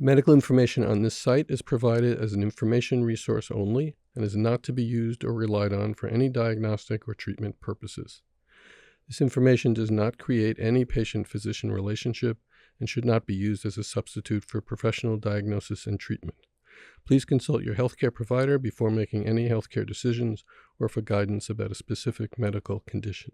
Medical information on this site is provided as an information resource only and is not to be used or relied on for any diagnostic or treatment purposes. This information does not create any patient-physician relationship and should not be used as a substitute for professional diagnosis and treatment. Please consult your healthcare provider before making any healthcare decisions or for guidance about a specific medical condition.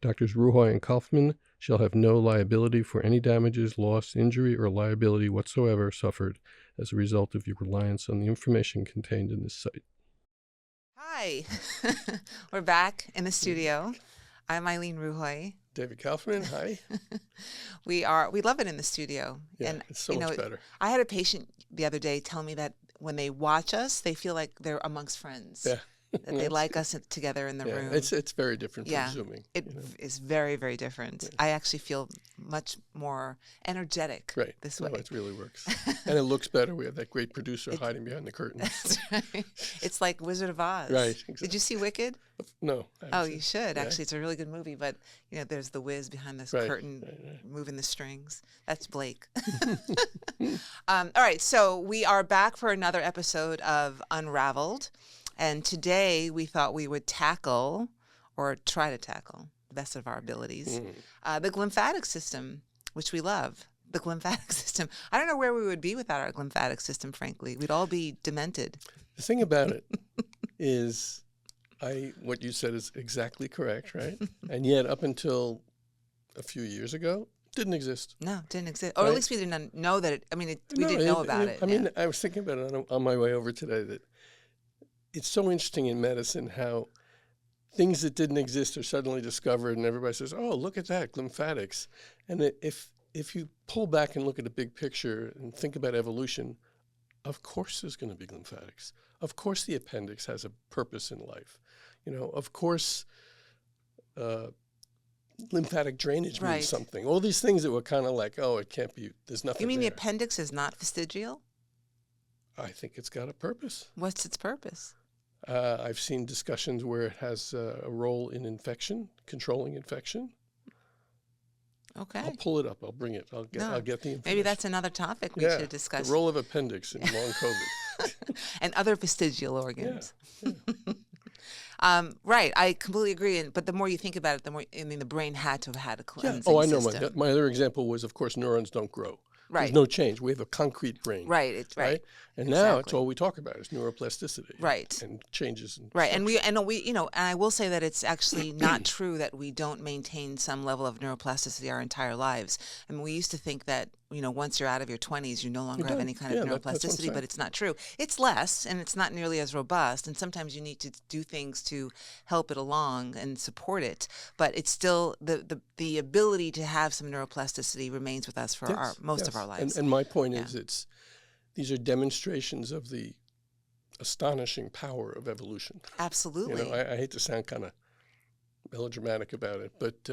Doctors Ruhoy and Kaufman shall have no liability for any damages, loss, injury, or liability whatsoever suffered as a result of your reliance on the information contained in this site. Hi, we're back in the studio. I'm Eileen Ruhoy. David Kaufman, hi. We love it in the studio. Yeah, and it's so much better. I had a patient the other day tell me that when they watch us, they feel like they're amongst friends. Yeah. That they like us together in the room. It's very different from Zooming. It is very, very different. Yeah. I actually feel much more energetic this way. No, it really works. And it looks better. We have that great producer hiding behind the curtains. That's right. It's like Wizard of Oz. Right. Exactly. Did you see Wicked? No. Oh, you should. Yeah. Actually, it's a really good movie. But, there's the Wiz behind this curtain moving the strings. That's Blake. All right. So we are back for another episode of Unraveled. And today we thought we would tackle, or try to tackle, the best of our abilities, the glymphatic system, which we love. The glymphatic system. I don't know where we would be without our glymphatic system, frankly. We'd all be demented. The thing about it is, what you said is exactly correct, right? And yet, up until a few years ago, didn't exist. No, it didn't exist. Or at least we didn't know that it, we didn't know about it. I was thinking about it on my way over today, that it's so interesting in medicine how things that didn't exist are suddenly discovered, and everybody says, "Oh, look at that, glymphatics." And if you pull back and look at the big picture and think about evolution, of course there's going to be glymphatics. Of course the appendix has a purpose in life. Of course lymphatic drainage means something. All these things that were kind of like, oh, it can't be, there's nothing. You mean there. The appendix is not vestigial? I think it's got a purpose. What's its purpose? I've seen discussions where it has a role in infection, controlling infection. Okay. I'll pull it up. I'll bring it. I'll get the information. Maybe that's another topic we should discuss. The role of appendix in long COVID. And other vestigial organs. Yeah. Right. I completely agree. But the more you think about it, the more, the brain had to have had a cleansing Oh, I know. system. My other example was, of course, neurons don't grow. Right. There's no change. We have a concrete brain. Right. It's right. And now it's all we talk about is neuroplasticity. Right. And changes. Right. And I will say that it's actually not true that we don't maintain some level of neuroplasticity our entire lives. I mean, we used to think that, once you're out of your 20s, you no longer have any kind of neuroplasticity, but it's not true. It's less, and it's not nearly as robust, and sometimes you need to do things to help it along and support it, but it's still, the ability to have some neuroplasticity remains with us for most of our lives. And my point is, these are demonstrations of the astonishing power of evolution. Absolutely. I hate to sound kind of melodramatic about it, but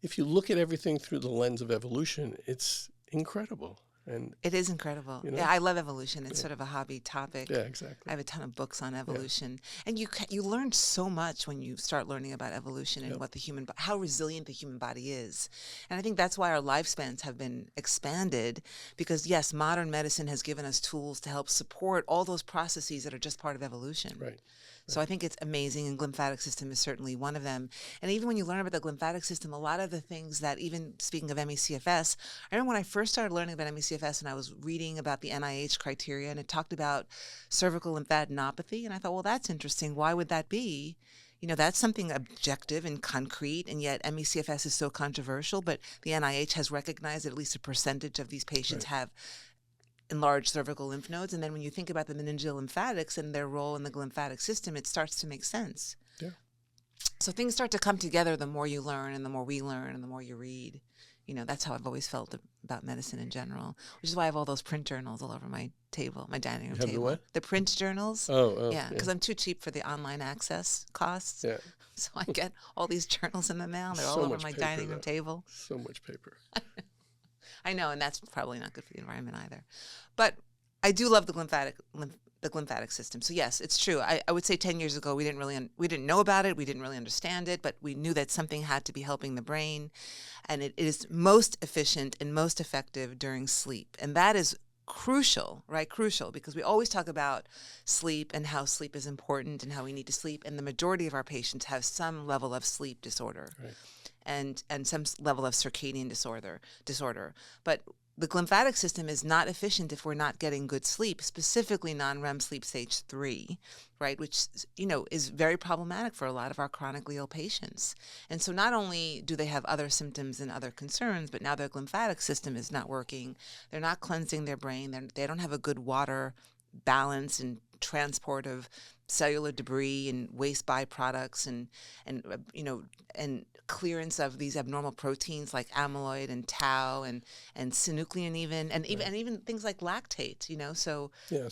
if you look at everything through the lens of evolution, it's incredible. And it is incredible. Yeah, I love evolution. It's sort of a hobby topic. Yeah, exactly. I have a ton of books on evolution. And you learn so much when you start learning about evolution and what how resilient the human body is. And I think that's why our lifespans have been expanded, because yes, modern medicine has given us tools to help support all those processes that are just part of evolution. Right. So I think it's amazing, and glymphatic system is certainly one of them. And even when you learn about the glymphatic system, a lot of the things that, even speaking of ME/CFS, I remember when I first started learning about ME/CFS and I was reading about the NIH criteria, and it talked about cervical lymphadenopathy, and I thought, well, that's interesting. Why would that be? That's something objective and concrete, and yet ME/CFS is so controversial, but the NIH has recognized that at least a percentage of these patients have enlarged cervical lymph nodes. And then when you think about the meningeal lymphatics and their role in the glymphatic system, it starts to make sense. Yeah. So things start to come together the more you learn, and the more we learn, and the more you read. That's how I've always felt about medicine in general, which is why I have all those print journals all over my table, my dining room table. The what? The print journals. Oh, yeah, because I'm too cheap for the online access costs. Yeah. So I get all these journals in the mail. They're all over my dining room table. So much paper. I know, and that's probably not good for the environment either. But I do love the glymphatic system. So yes, it's true. I would say 10 years ago we didn't know about it, we didn't really understand it, but we knew that something had to be helping the brain, and it is most efficient and most effective during sleep. And that is crucial, right? Crucial, because we always talk about sleep and how sleep is important and how we need to sleep. And the majority of our patients have some level of sleep disorder. Right. And some level of circadian disorder. But the glymphatic system is not efficient if we're not getting good sleep, specifically non-REM sleep stage 3, right, which, is very problematic for a lot of our chronically ill patients. And so not only do they have other symptoms and other concerns, but now their glymphatic system is not working. They're not cleansing their brain. They don't have a good water balance and transport of cellular debris and waste byproducts and clearance of these abnormal proteins like amyloid and tau and synuclein and even things like lactate,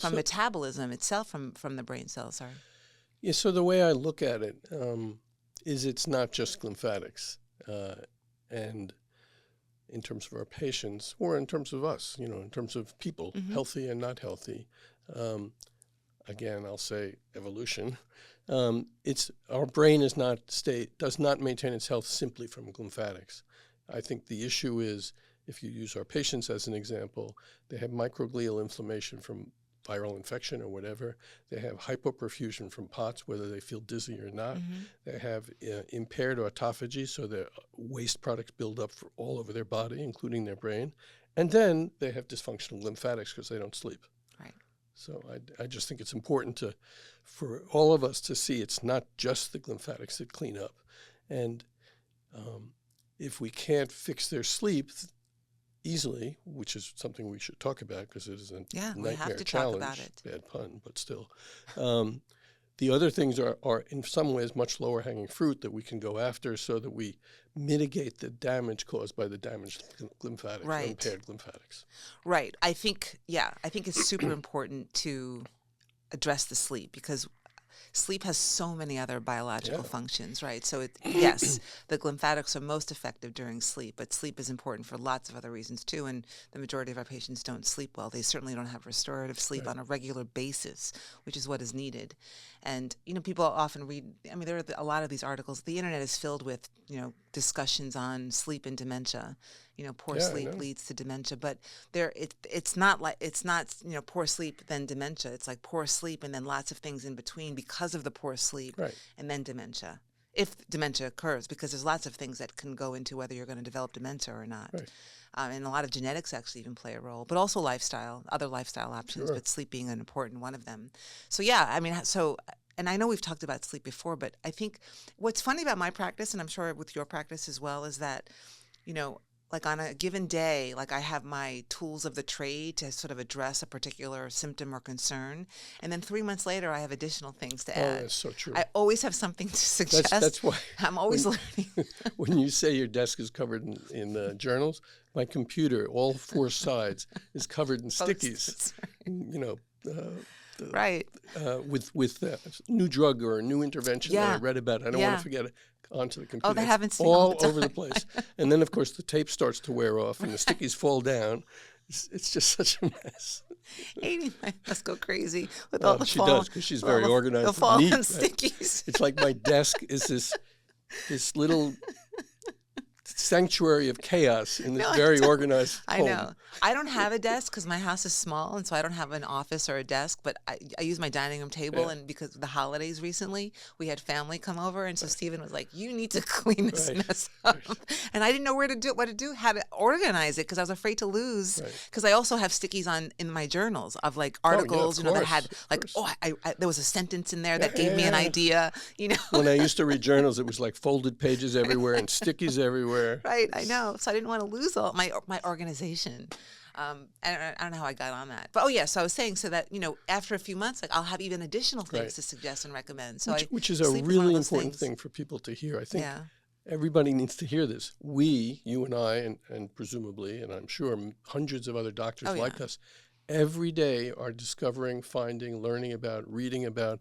from metabolism itself from the brain cells. Sorry. Yeah, so the way I look at it is it's not just lymphatics. And in terms of our patients or in terms of us, in terms of people, healthy and not healthy, again, I'll say evolution. Our brain does not maintain its health simply from lymphatics. I think the issue is, if you use our patients as an example, they have microglial inflammation from viral infection or whatever. They have hypoperfusion from POTS, whether they feel dizzy or not. They have impaired autophagy, so their waste products build up all over their body, including their brain. And then they have dysfunctional lymphatics because they don't sleep. Right. So I just think it's important for all of us to see it's not just the lymphatics that clean up. And if we can't fix their sleep easily, which is something we should talk about because it is a nightmare challenge, talk about it. Bad pun, but still. The other things are in some ways much lower hanging fruit that we can go after so that we mitigate the damage caused by the damaged lymphatics, or impaired lymphatics. Right. I think it's super important to address the sleep because sleep has so many other biological functions, right? So yes, the lymphatics are most effective during sleep, but sleep is important for lots of other reasons too. And the majority of our patients don't sleep well. They certainly don't have restorative sleep on a regular basis, which is what is needed. And, people often read, there are a lot of these articles. The internet is filled with, discussions on sleep and dementia. Poor sleep leads to dementia, but it's not poor sleep then dementia. It's like poor sleep and then lots of things in between because of the poor sleep and then dementia. If dementia occurs, because there's lots of things that can go into whether you're going to develop dementia or not. Right. And a lot of genetics actually even play a role, but also other lifestyle options, but sleep being an important one of them. So and I know we've talked about sleep before, but I think what's funny about my practice, and I'm sure with your practice as well, is that, like on a given day, like I have my tools of the trade to sort of address a particular symptom or concern. And then 3 months later, I have additional things to add. Oh, that's so true. I always have something to suggest. That's why. I'm always learning. When you say your desk is covered in journals, my computer, all four sides, is covered in stickies. With a new drug or a new intervention that I read about. I don't want to forget it. Onto the computer. Oh, they haven't seen all over the place. And then, of course, the tape starts to wear off and the stickies fall down. It's just such a mess. Amy must go crazy with all the She does, because she's very organized. The fallen neat, stickies. It's like my desk is this little sanctuary of chaos in this very organized home. I know. I don't have a desk because my house is small, and so I don't have an office or a desk, but I use my dining room table, and because of the holidays recently, we had family come over, and so Stephen was like, you need to clean this mess up. And I didn't know what to do, how to organize it, because I was afraid to lose, because I also have stickies in my journals of like articles, that had like, there was a sentence in there that gave me an idea, When I used to read journals, it was like folded pages everywhere and stickies everywhere. Right, I know. So I didn't want to lose all my organization. And I don't know how I got on that. But so I was saying that, after a few months, like I'll have even additional things to suggest and recommend. So which is a really important thing for people to hear. I think everybody needs to hear this. We, you and I, and presumably, and I'm sure hundreds of other doctors like us, every day are discovering, finding, learning about, reading about,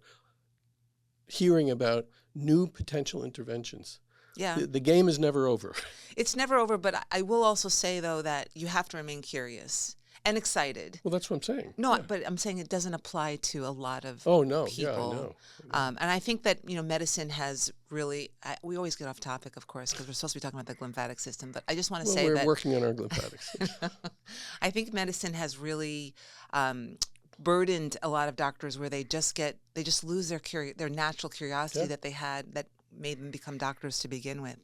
hearing about new potential interventions. Yeah. The game is never over. It's never over, but I will also say, though, that you have to remain curious. and excited. Well, that's what I'm saying. No, Yeah. but I'm saying it doesn't apply to a lot of Oh, no. people. Yeah, I know. And I think that, medicine has really, we always get off topic, of course, because we're supposed to be talking about the glymphatic system, but I just want to say we're that working on our glymphatic system. I think medicine has really burdened a lot of doctors where they just lose their natural curiosity that they had that made them become doctors to begin with.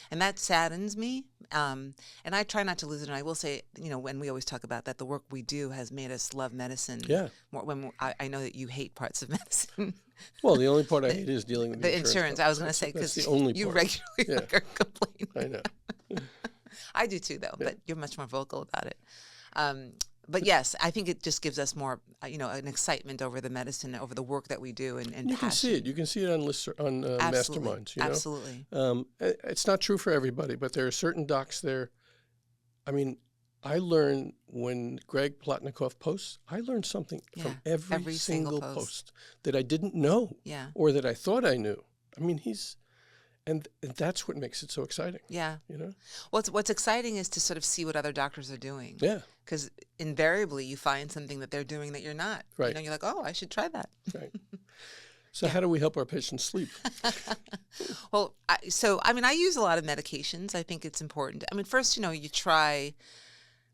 And that saddens me. And I try not to lose it. And I will say, when we always talk about that, the work we do has made us love medicine. Yeah. More, when I know that you hate parts of medicine. Well, the only part I hate is dealing with the insurance. I was going to say, because you regularly complain. I know. I do too, though, but you're much more vocal about it. But yes, I think it just gives us more, an excitement over the medicine, over the work that we do, and you passion. can see it. You can see it on masterminds. Absolutely. It's not true for everybody, but there are certain docs there. I mean, I learn when Greg Plotnikoff posts, I learned something from every single post that I didn't know or that I thought I knew. I mean, and that's what makes it so exciting. Yeah. What's exciting is to sort of see what other doctors are doing. Yeah. Because invariably you find something that they're doing that you're not. Right. You're like, oh, I should try that. Right. So how do we help our patients sleep? Well, I use a lot of medications. I think it's important. First, you try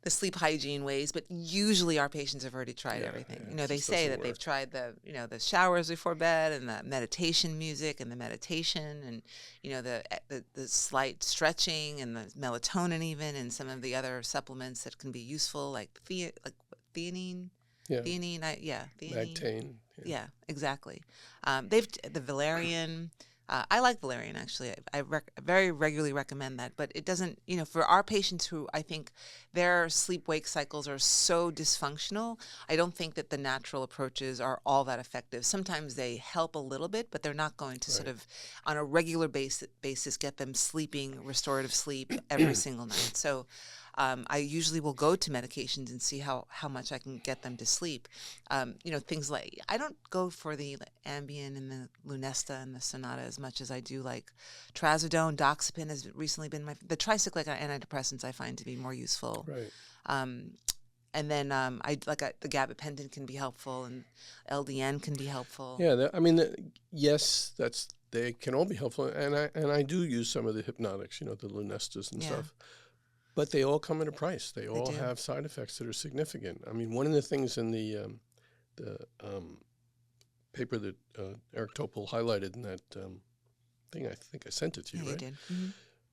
the sleep hygiene ways, but usually our patients have already tried everything. They say that they've tried the showers before bed and the meditation music and the meditation and, the slight stretching and the melatonin even and some of the other supplements that can be useful, like theanine. Yeah. Theanine. Lactane. Yeah, exactly. The valerian. I like valerian, actually. I very regularly recommend that. But it doesn't, for our patients who I think their sleep-wake cycles are so dysfunctional, I don't think that the natural approaches are all that effective. Sometimes they help a little bit, but they're not going to sort of, on a regular basis, get them sleeping, restorative sleep every single night. So I usually will go to medications and see how much I can get them to sleep. Things like, I don't go for the Ambien and the Lunesta and the Sonata as much as I do like trazodone. Doxepin has recently been the tricyclic antidepressants I find to be more useful. Right. And then the gabapentin can be helpful, and LDN can be helpful. Yeah, yes, they can all be helpful, and I do use some of the hypnotics, the Lunestas and stuff. But they all come at a price. They all have side effects that are significant. I mean, one of the things in the paper that Eric Topol highlighted in that thing, I think I sent it to you, right? You did. Mm-hmm.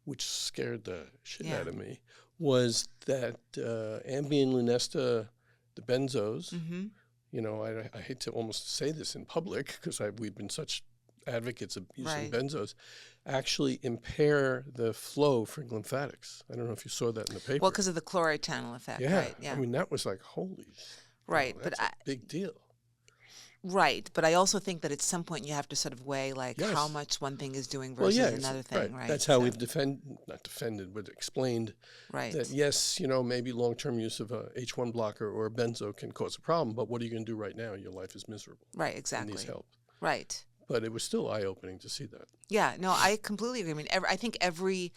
Which scared the shit out of me, was that Ambien, Lunesta, the benzos, I hate to almost say this in public because we've been such advocates of using benzos, actually impair the flow for lymphatics. I don't know if you saw that in the paper. Well, because of the chloride channel effect, right? Yeah. I mean, that was like, holy. Right. That's a big deal. Right. But I also think that at some point you have to sort of weigh how much one thing is doing versus another thing, right? That's how we've not defended, but explained that, yes, maybe long-term use of a H1 blocker or a benzo can cause a problem, but what are you going to do right now? Your life is miserable. Right, exactly. It needs help. Right. But it was still eye-opening to see that. Yeah, no, I completely agree.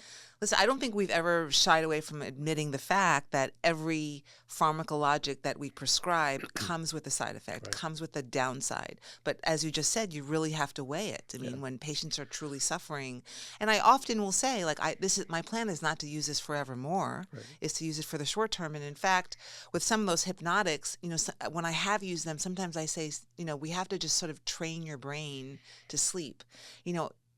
I don't think we've ever shied away from admitting the fact that every pharmacologic that we prescribe comes with a side effect, comes with a downside. But as you just said, you really have to weigh it. I mean, when patients are truly suffering, and I often will say, my plan is not to use this forevermore, is to use it for the short term. And in fact, with some of those hypnotics, when I have used them, sometimes I say, we have to just sort of train your brain to sleep.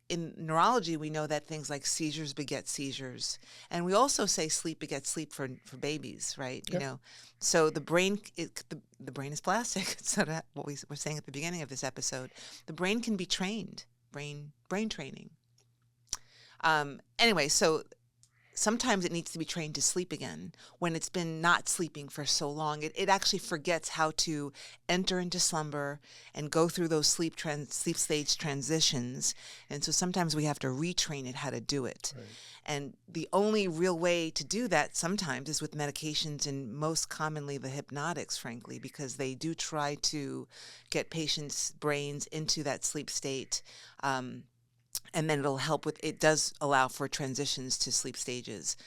In neurology, we know that things like seizures beget seizures. And we also say sleep begets sleep for babies, right? Yep. So the brain is plastic. It's sort of what we were saying at the beginning of this episode. The brain can be trained, brain training. Anyway, so sometimes it needs to be trained to sleep again. When it's been not sleeping for so long, it actually forgets how to enter into slumber and go through those sleep stage transitions. And so sometimes we have to retrain it how to do it. Right. And the only real way to do that sometimes is with medications, and most commonly the hypnotics, frankly, because they do try to get patients' brains into that sleep state. And then it'll help with, it does allow for transitions to sleep stages,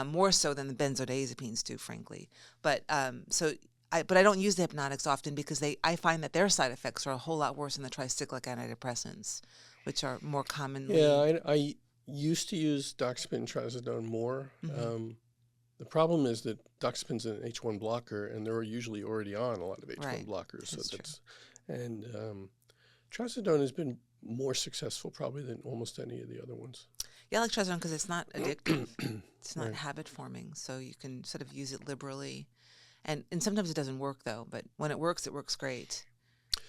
more so than the benzodiazepines do, frankly. But but I don't use the hypnotics often because I find that their side effects are a whole lot worse than the tricyclic antidepressants, which are more commonly. Yeah, I used to use doxepin trazodone more. Mm-hmm. The problem is that doxepin's an H1 blocker, and they're usually already on a lot of H1 Right. blockers. That's So that's and trazodone has been more successful probably than almost any of the other ones. Yeah, I like trazodone because it's not addictive. It's not Right. habit forming, so you can sort of use it liberally. And sometimes it doesn't work though, but when it works great.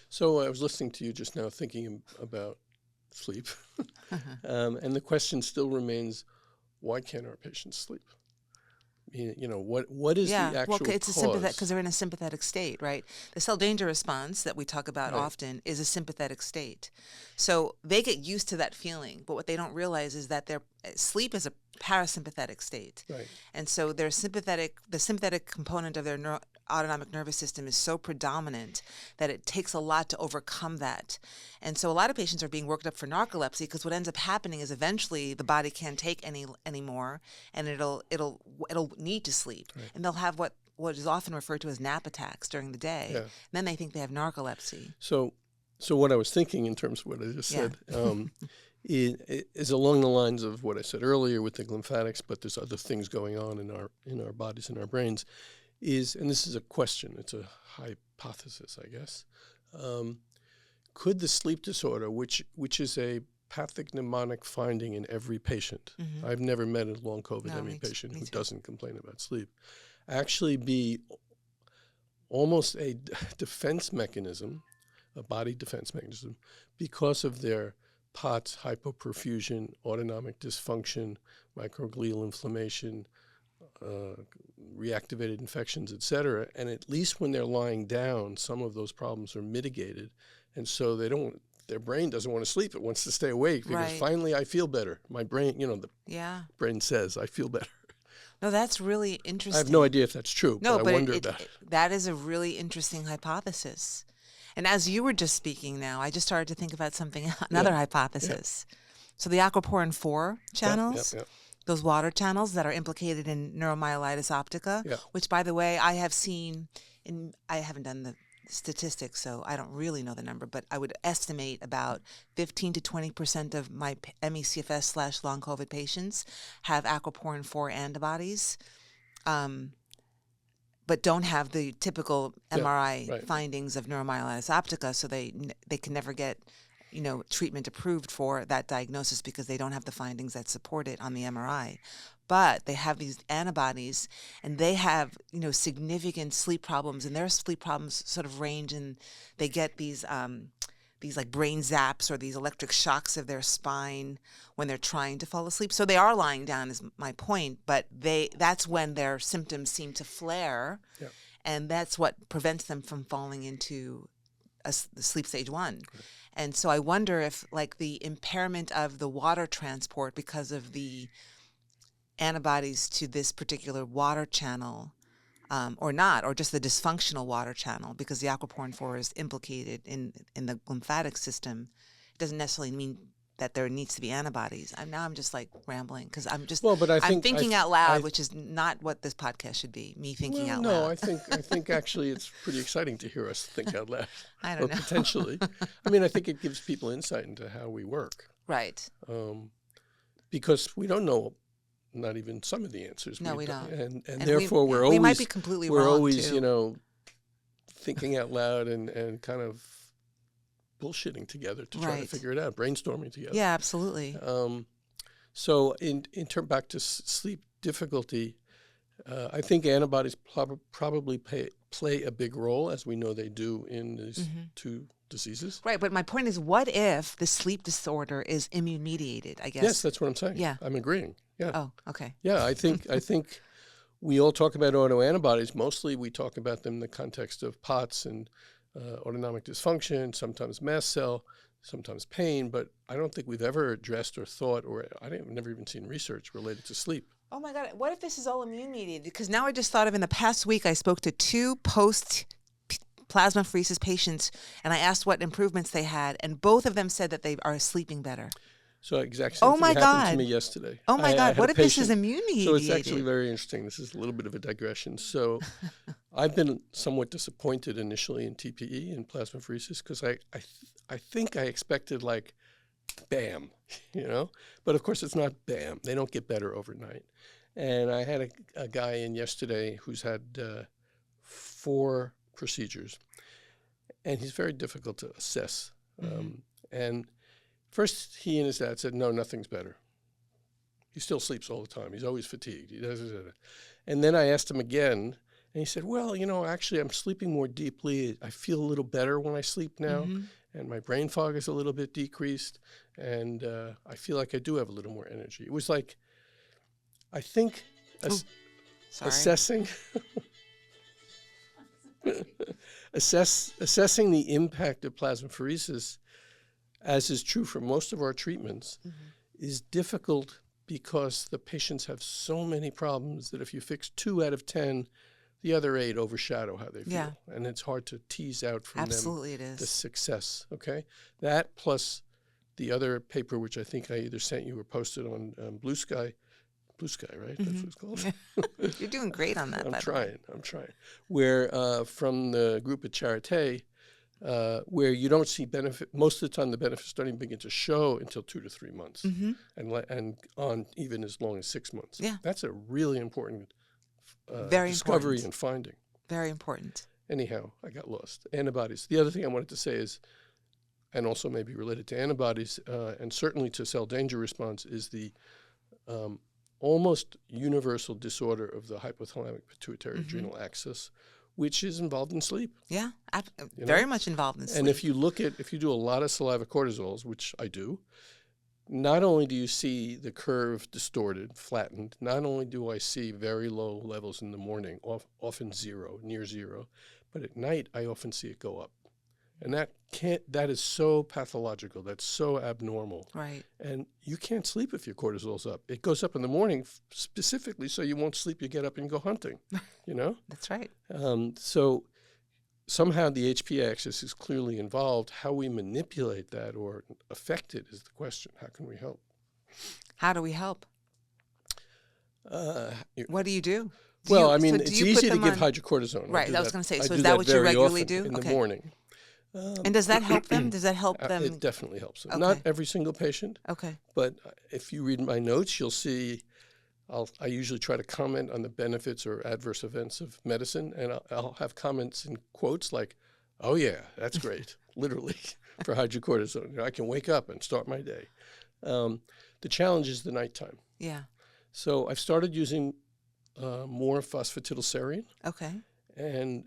So I was listening to you just now thinking about sleep. And the question still remains, why can't our patients sleep? What is the actual well, it's cause? a sympathetic because they're in a sympathetic state, right? The cell danger response that we talk about Right. often is a sympathetic state. So they get used to that feeling, but what they don't realize is that their sleep is a parasympathetic state. Right. And so the sympathetic component of their autonomic nervous system is so predominant that it takes a lot to overcome that. And so a lot of patients are being worked up for narcolepsy because what ends up happening is eventually the body can't take anymore, and it'll need to sleep. Right. And they'll have what is often referred to as nap attacks during the day. Yeah. And then they think they have narcolepsy. So what I was thinking in terms of what I just said is along the lines of what I said earlier with the glymphatics, but there's other things going on in our bodies and our brains. And this is a question, it's a hypothesis, I guess. Could the sleep disorder, which is a pathognomonic finding in every patient, Mm-hmm. I've never met a long COVID ME patient who doesn't complain about sleep, actually be almost a defense mechanism, a body defense mechanism, because of their POTS, hypoperfusion, autonomic dysfunction, microglial inflammation, reactivated infections, etc. And at least when they're lying down, some of those problems are mitigated, and so their brain doesn't want to sleep; it wants to stay awake because Right. finally I feel better. My brain, the Yeah. brain says I feel better. No, that's really interesting. I have no idea if that's true, No, but I wonder about it. That is a really interesting hypothesis. And as you were just speaking now, I just started to think about another hypothesis. So the aquaporin 4 channels, Yep. those water channels that are implicated in neuromyelitis optica, Yeah. which, by the way, I have seen I haven't done the statistics, so I don't really know the number, but I would estimate about 15 to 20% of my ME/CFS/long COVID patients have aquaporin 4 antibodies. But don't have the typical MRI right. findings of neuromyelitis optica, so they can never get, treatment approved for that diagnosis because they don't have the findings that support it on the MRI. But they have these antibodies, and they have, significant sleep problems, and their sleep problems sort of range, and they get these like brain zaps or these electric shocks of their spine when they're trying to fall asleep. So they are lying down is my point, but that's when their symptoms seem to flare, and that's what prevents them from falling into the sleep stage 1. Right. And so I wonder if the impairment of the water transport because of the antibodies to this particular water channel or not, or just the dysfunctional water channel, because the aquaporin 4 is implicated in the glymphatic system. It doesn't necessarily mean that there needs to be antibodies. I'm just rambling because I'm thinking out loud, which is not what this podcast should be. Me thinking out loud. No, I think actually it's pretty exciting to hear us think out loud. I don't know. Potentially. I think it gives people insight into how we work. Right. Because we don't know. Not even some of the answers. No, we don't. And therefore we might be completely wrong. We're always, too. Thinking out loud and kind of bullshitting together to try to figure it out, brainstorming together. Yeah, absolutely. So in turn back to sleep difficulty, I think antibodies probably play a big role, as we know they do in these two diseases. Right, but my point is, what if the sleep disorder is immune mediated? I guess. Yes, that's what I'm saying. Yeah, I'm agreeing. Yeah. Oh, okay. Yeah, I think we all talk about autoantibodies. Mostly, we talk about them in the context of POTS and autonomic dysfunction, sometimes mast cell, sometimes pain. But I don't think we've ever addressed or thought, or I've never even seen research related to sleep. Oh my God! What if this is all immune mediated? Because now I just thought of, in the past week, I spoke to 2 post-plasmapheresis patients, and I asked what improvements they had, and both of them said that they are sleeping better. So exact same Oh thing my happened to God. me yesterday. Oh my I God. had What a if this is patient. immune So it's actually mediated? very interesting. This is a little bit of a digression. So I've been somewhat disappointed initially in TPE and plasmapheresis because I think I expected like bam, but of course it's not bam. They don't get better overnight. And I had a guy in yesterday who's had 4 procedures, and he's very difficult to assess. And first he and his dad said, no, nothing's better. He still sleeps all the time. He's always fatigued. He does. And then I asked him again, and he said, well, actually I'm sleeping more deeply. I feel a little better when I sleep now, and my brain fog is a little bit decreased, and I feel like I do have a little more energy. It was like, I think assessing assessing the impact of plasmapheresis, as is true for most of our treatments, is difficult because the patients have so many problems that if you fix 2 out of 10, the other 8 overshadow how they feel. Yeah. And it's hard to tease out from Absolutely it them is. the success, okay? That plus the other paper, which I think I either sent you or posted on Blue Sky, right? That's what it's called. You're doing great on that, I'm by the way. trying. Where from the group at Charité, where you don't see benefit, most of the time the benefits don't even begin to show until 2 to 3 months, and on even as long as 6 months. Yeah. That's a really important Very discovery important. and finding. Very important. Anyhow, I got lost. Antibodies. The other thing I wanted to say is, and also maybe related to antibodies, and certainly to cell danger response, is the almost universal disorder of the hypothalamic pituitary adrenal axis, which is involved in sleep. Yeah, very much involved in sleep. And if you do a lot of saliva cortisols, which I do, not only do you see the curve distorted, flattened, not only do I see very low levels in the morning, often near zero, but at night I often see it go up. And that is so pathological. That's so abnormal. Right. And you can't sleep if your cortisol's up. It goes up in the morning specifically so you won't sleep. You get up and go hunting, That's right. So somehow the HPA axis is clearly involved. How we manipulate that or affect it is the question. How can we help? How do we help? What do you do? Well, it's easy to give hydrocortisone. Right, I was going to say, so is that what you very regularly often do? in the morning. And does that help them? Does that help them? It definitely helps them. Okay. Not every single patient. Okay. But if you read my notes, you'll see I usually try to comment on the benefits or adverse events of medicine, and I'll have comments in quotes like, oh yeah, that's great, literally, for hydrocortisone. I can wake up and start my day. The challenge is the nighttime. Yeah. So I've started using more phosphatidylserine. Okay. And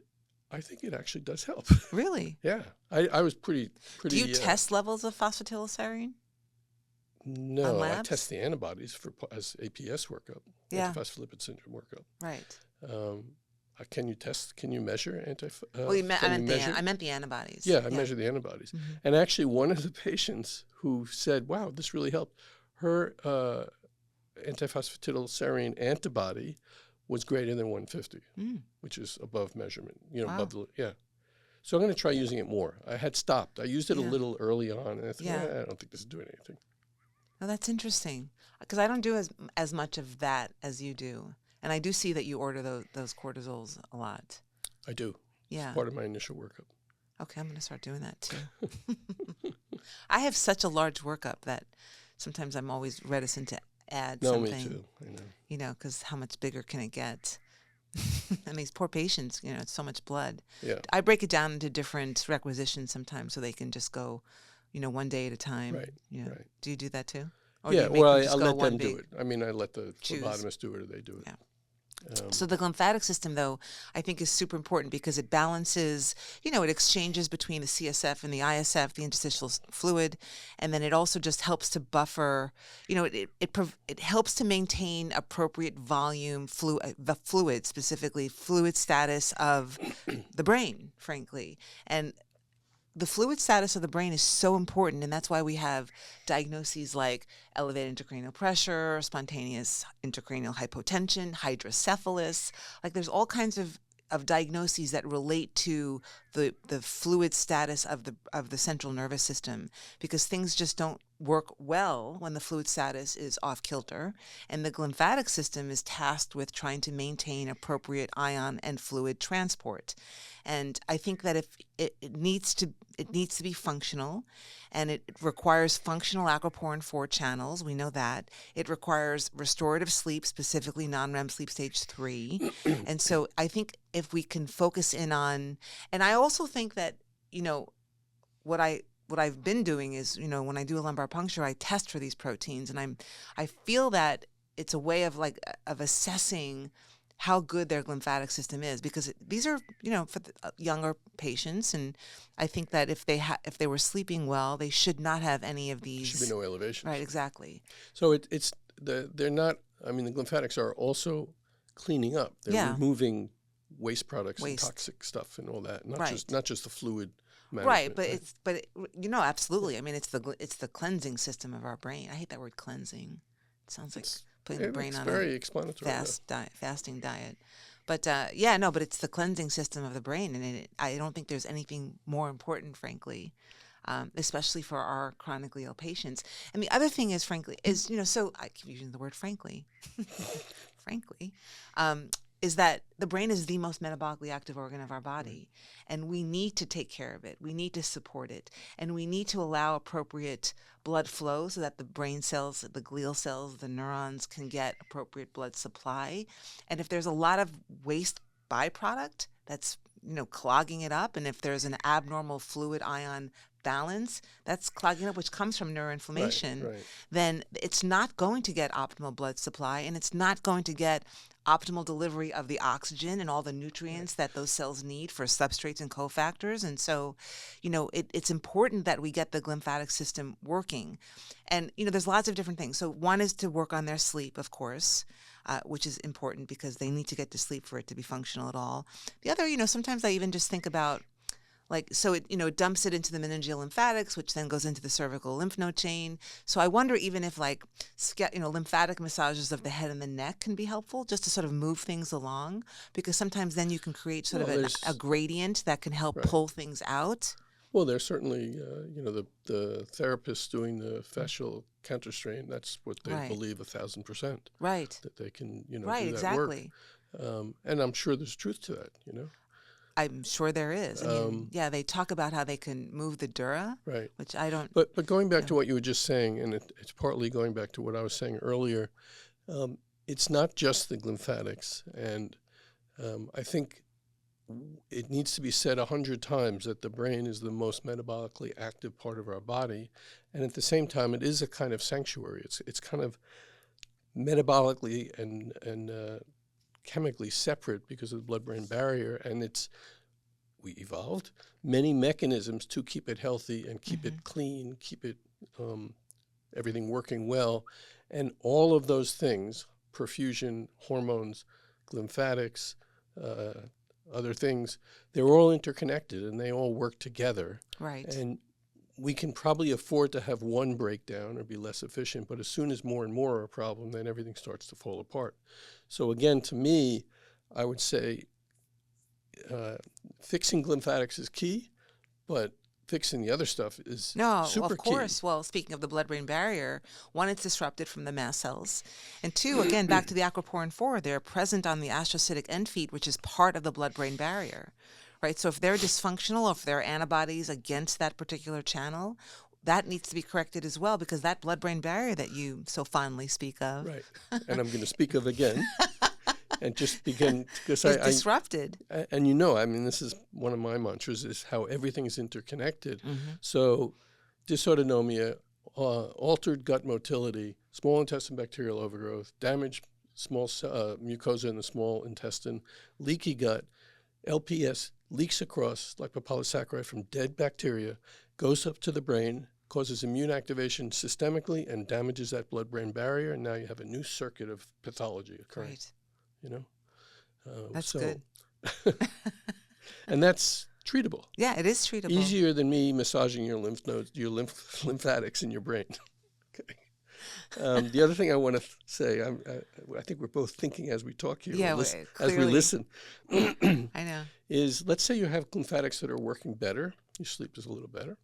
I think it actually does help. Really? Yeah. I was pretty. Do you test levels of phosphatidylserine? No, I test the antibodies as APS workup, antiphospholipid syndrome workup. Right. Can you measure Well, I meant the antibodies. Yeah, I measure the antibodies. And actually one of the patients who said, wow, this really helped, her antiphosphatidylserine antibody was greater than 150, which is above measurement, above So I'm going to try using it more. I had stopped. I used it a little early on, and I thought, I don't think this is doing anything. Oh, that's interesting, because I don't do as much of that as you do. And I do see that you order those cortisols a lot. I do. Yeah. It's part of my initial workup. Okay, I'm going to start doing that too. I have such a large workup that sometimes I'm always reticent to add something. Me too. I know. Because how much bigger can it get? And these poor patients, it's so much blood. Yeah. I break it down into different requisitions sometimes so they can just go, one day at a time. Right. Right. Do you do that too? Or Yeah, do you I'll let them do it. I let the phlebotomist do it or they do it. Yeah. So the glymphatic system, though, I think is super important because it balances, it exchanges between the CSF and the ISF, the interstitial fluid, and then it also just helps to buffer, it helps to maintain appropriate volume, the fluid, specifically fluid status of the brain, frankly. And the fluid status of the brain is so important, and that's why we have diagnoses like elevated intracranial pressure, spontaneous intracranial hypotension, hydrocephalus. Like there's all kinds of diagnoses that relate to the fluid status of the central nervous system, because things just don't work well when the fluid status is off kilter, and the glymphatic system is tasked with trying to maintain appropriate ion and fluid transport. And I think that if it needs to be functional, and it requires functional aquaporin 4 channels. We know that. It requires restorative sleep, specifically non-REM sleep stage 3. And so I think if we can focus in on, and I also think that, what I've been doing is, when I do a lumbar puncture, I test for these proteins, and I feel that it's a way of assessing how good their glymphatic system is, because these are, for the younger patients, and I think that if they were sleeping well, they should not have any of these. Should be no elevation. Right, exactly. So they're not. I mean, the glymphatics are also cleaning up. They're removing waste products and toxic stuff and all that. Not just the fluid management. Right, but absolutely. I mean, it's the cleansing system of our brain. I hate that word cleansing. It sounds like putting the brain on very explanatory fasting diet. But but it's the cleansing system of the brain, and I don't think there's anything more important, frankly, especially for our chronically ill patients. And the other thing is, frankly, so I keep using the word frankly, frankly, is that the brain is the most metabolically active organ of our body, and we need to take care of it. We need to support it, and we need to allow appropriate blood flow so that the brain cells, the glial cells, the neurons can get appropriate blood supply. And if there's a lot of waste byproduct that's, clogging it up, and if there's an abnormal fluid ion balance that's clogging up, which comes from neuroinflammation, then it's not going to get optimal blood supply, and it's not going to get optimal delivery of the oxygen and all the nutrients that those cells need for substrates and cofactors. And so, it's important that we get the glymphatic system working. And, there's lots of different things. So one is to work on their sleep, of course, which is important because they need to get to sleep for it to be functional at all. The other, sometimes I even just think about, it dumps it into the meningeal lymphatics, which then goes into the cervical lymph node chain. So I wonder even if lymphatic massages of the head and the neck can be helpful, just to sort of move things along, because sometimes then you can create sort of a gradient that can help pull things out. Well, there's certainly, the therapists doing the fascial counterstrain, that's what they believe 1,000%. Right. That they can, do right, that exactly. work. And I'm sure there's truth to that, I'm sure there is. I mean, they talk about how they can move the dura, which I don't. But going back to what you were just saying, and it's partly going back to what I was saying earlier, it's not just the glymphatics. And I think it needs to be said 100 times that the brain is the most metabolically active part of our body. And at the same time, it is a kind of sanctuary. It's kind of metabolically and chemically separate because of the blood-brain barrier, and we evolved many mechanisms to keep it healthy and keep it clean, keep it everything working well, and all of those things, perfusion, hormones, glymphatics, other things, they're all interconnected and they all work together. Right. And we can probably afford to have one breakdown or be less efficient, but as soon as more and more are a problem, then everything starts to fall apart. So again, to me, I would say fixing glymphatics is key, but fixing the other stuff is super of course. key. Well, speaking of the blood-brain barrier, one, it's disrupted from the mast cells. And two, again, back to the aquaporin 4, they're present on the astrocytic end feet, which is part of the blood-brain barrier. Right, so if they're dysfunctional or if there are antibodies against that particular channel, that needs to be corrected as well, because that blood-brain barrier that you so fondly speak of. Right, and I'm going to speak of again, and just begin, because it's disrupted. And this is one of my mantras, is how everything is interconnected. So dysautonomia, altered gut motility, small intestine bacterial overgrowth, damaged small mucosa in the small intestine, leaky gut, LPS leaks across like a polysaccharide from dead bacteria, goes up to the brain, causes immune activation systemically, and damages that blood-brain barrier, and now you have a new circuit of pathology occurring. Right. That's good. And that's treatable. Yeah, it is treatable. Easier than me massaging your lymph nodes, your lymphatics in your brain. Okay. The other thing I want to say, I think we're both thinking as we talk here, as we listen. I know. Is, let's say you have glymphatics that are working better, your sleep is a little better,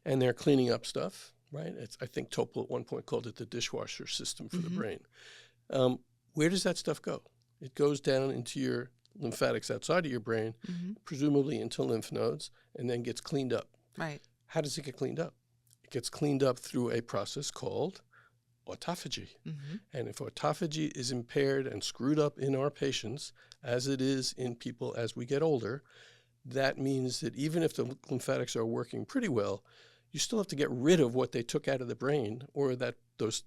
and they're cleaning up stuff, right? I think Topol at one point called it the dishwasher system for the Mm-hmm. brain. Where does that stuff go? It goes down into your lymphatics outside of your brain, Mm-hmm. presumably into lymph nodes, and then gets cleaned up. Right. How does it get cleaned up? It gets cleaned up through a process called autophagy. Mm-hmm. And if autophagy is impaired and screwed up in our patients, as it is in people as we get older, that means that even if the lymphatics are working pretty well, you still have to get rid of what they took out of the brain, or that those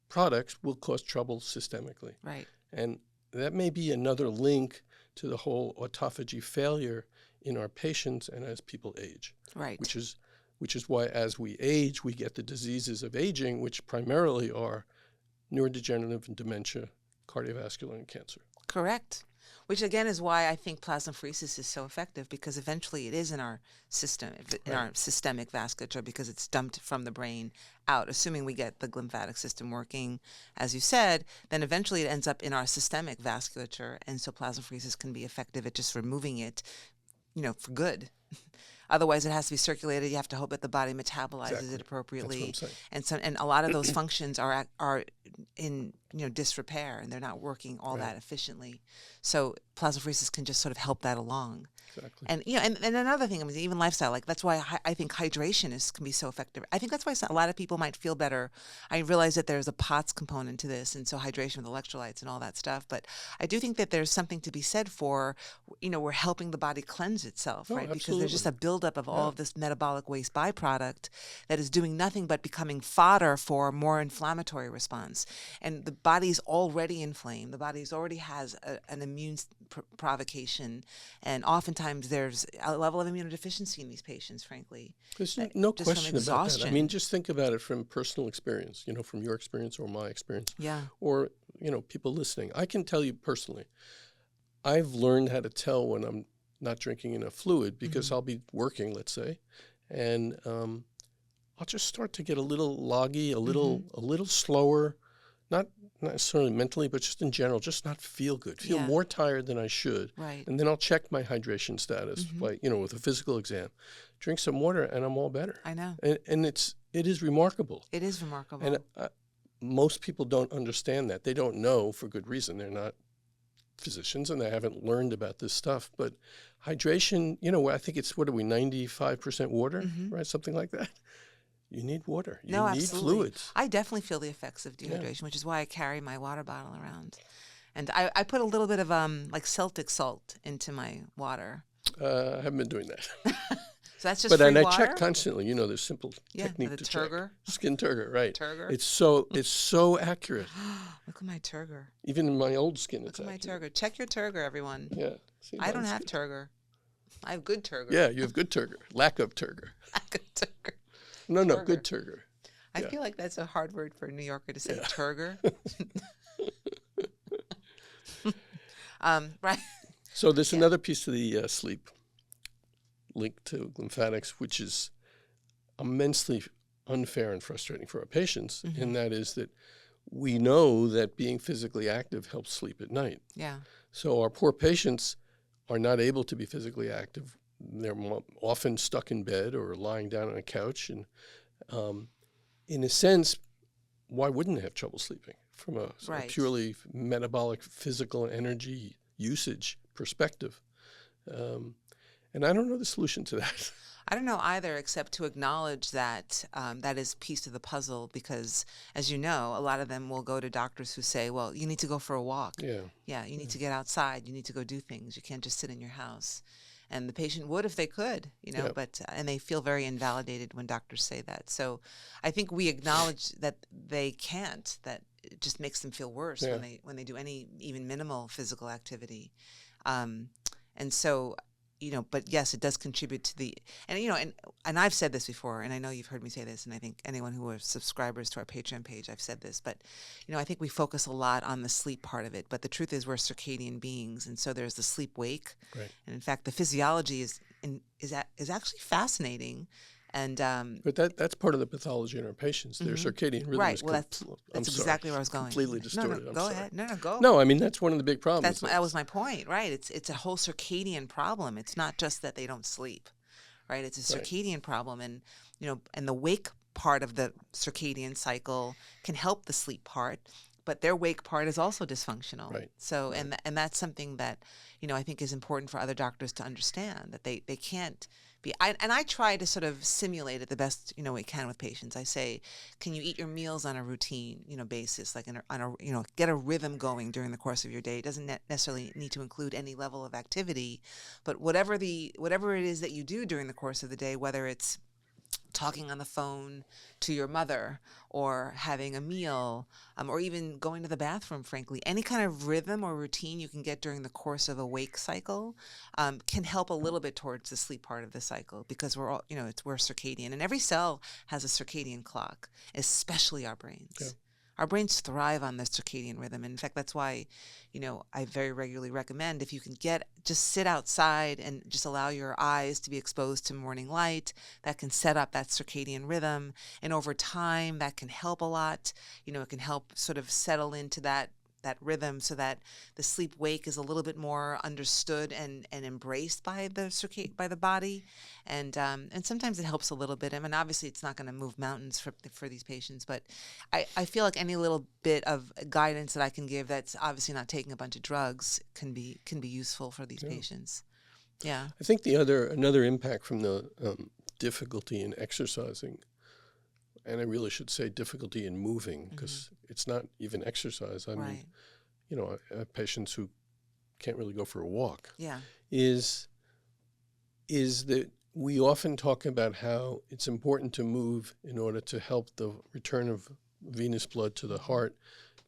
products will cause trouble systemically. Right. And that may be another link to the whole autophagy failure in our patients and as people age. Right. Which is why as we age, we get the diseases of aging, which primarily are neurodegenerative and dementia, cardiovascular, and cancer. Correct. Which again is why I think plasmapheresis is so effective, because eventually it is in our system, in our systemic vasculature, because it's dumped from the brain out. Assuming we get the glymphatic system working, as you said, then eventually it ends up in our systemic vasculature, and so plasmapheresis can be effective at just removing it, for good. Otherwise, it has to be circulated. You have to hope that the body metabolizes it appropriately. That's what I'm saying. And a lot of those functions are in disrepair, and they're not working all that efficiently. So plasmapheresis can just sort of help that along. Exactly. And and another thing, I mean, even lifestyle, like that's why I think hydration can be so effective. I think that's why a lot of people might feel better. I realize that there's a POTS component to this, and so hydration with electrolytes and all that stuff. But I do think that there's something to be said for, we're helping the body cleanse itself, right? Absolutely. Because there's just a buildup of all of this metabolic waste byproduct that is doing nothing but becoming fodder for a more inflammatory response. And the body's already inflamed. The body already has an immune provocation, and oftentimes there's a level of immunodeficiency in these patients, frankly. There's no just from question about that. exhaustion. I mean, just think about it from personal experience, from your experience or my experience. Yeah. Or, people listening. I can tell you personally, I've learned how to tell when I'm not drinking enough fluid, because I'll be working, let's say, and I'll just start to get a little loggy, a little slower, not necessarily mentally, but just in general, just not feel good, feel more tired than I should. Right. And then I'll check my hydration status, by, with a physical exam, drink some water, and I'm all better. I know. And it is remarkable. It is remarkable. And most people don't understand that. They don't know, for good reason. They're not physicians and they haven't learned about this stuff. But hydration, I think it's, 95% water, right? Something like that. You need water. You need absolutely. fluids. I definitely feel the effects of dehydration, which is why I carry my water bottle around. And I put a little bit of like Celtic salt into my water. I haven't been doing that. So that's just but free and water? I check constantly. There's simple technique the to turgor. check. Skin turgor, right. Turgor. It's so accurate. Look at my turgor. Even in my old skin, it's Look at accurate. my turgor. Check your turgor, everyone. Yeah. See, I don't mine's have good. turgor. I have good turgor. Yeah, you have good turgor. Lack of turgor. Good turgor. No, Turgor. good turgor. I feel like that's a hard word for a New Yorker to say, turgor. Right. So there's another piece of the sleep linked to lymphatics, which is immensely unfair and frustrating for our patients, and that is that we know that being physically active helps sleep at night. Yeah. So our poor patients are not able to be physically active. They're often stuck in bed or lying down on a couch. And in a sense, why wouldn't they have trouble sleeping from a purely metabolic, physical energy usage perspective? And I don't know the solution to that. I don't know either, except to acknowledge that that is a piece of the puzzle, because, as you know, a lot of them will go to doctors who say, well, you need to go for a walk. Yeah. You need to get outside. You need to go do things. You can't just sit in your house. And the patient would if they could, but and they feel very invalidated when doctors say that. So I think we acknowledge that they can't, that it just makes them feel worse when they do any even minimal physical activity. And so, but yes, it does contribute to the, and I've said this before, and I know you've heard me say this, and I think anyone who are subscribers to our Patreon page, I've said this, but, I think we focus a lot on the sleep part of it, but the truth is we're circadian beings, and so there's the sleep-wake, and in fact, the physiology is actually fascinating. And but that's part of the pathology in our patients. Their circadian rhythm is that's exactly where I was going. Completely distorted. Go ahead. No, go. No, I mean that's one of the big problems. That was my point, right? It's a whole circadian problem. It's not just that they don't sleep, right? It's a circadian problem, and and the wake part of the circadian cycle can help the sleep part, but their wake part is also dysfunctional. Right. So, Right. and that's something that, I think is important for other doctors to understand, that they can't be, and I try to sort of simulate it the best, we can with patients. I say, can you eat your meals on a routine, basis, like on a, get a rhythm going during the course of your day. It doesn't necessarily need to include any level of activity, but whatever it is that you do during the course of the day, whether it's talking on the phone to your mother or having a meal, or even going to the bathroom, frankly, any kind of rhythm or routine you can get during the course of a wake cycle can help a little bit towards the sleep part of the cycle, because we're all, we're circadian, and every cell has a circadian clock, especially our brains. Yeah. Our brains thrive on the circadian rhythm. In fact, that's why, I very regularly recommend, if you can just sit outside and just allow your eyes to be exposed to morning light, that can set up that circadian rhythm. And over time, that can help a lot. It can help sort of settle into that rhythm, so that the sleep wake is a little bit more understood and embraced by the body. And sometimes it helps a little bit. I mean, obviously it's not going to move mountains for these patients, but I feel like any little bit of guidance that I can give, that's obviously not taking a bunch of drugs, can be useful for these patients. Yeah. I think another impact from the difficulty in exercising, and I really should say difficulty in moving, because it's not even exercise. I mean, I have patients who can't really go for a walk. Yeah. Is that we often talk about how it's important to move in order to help the return of venous blood to the heart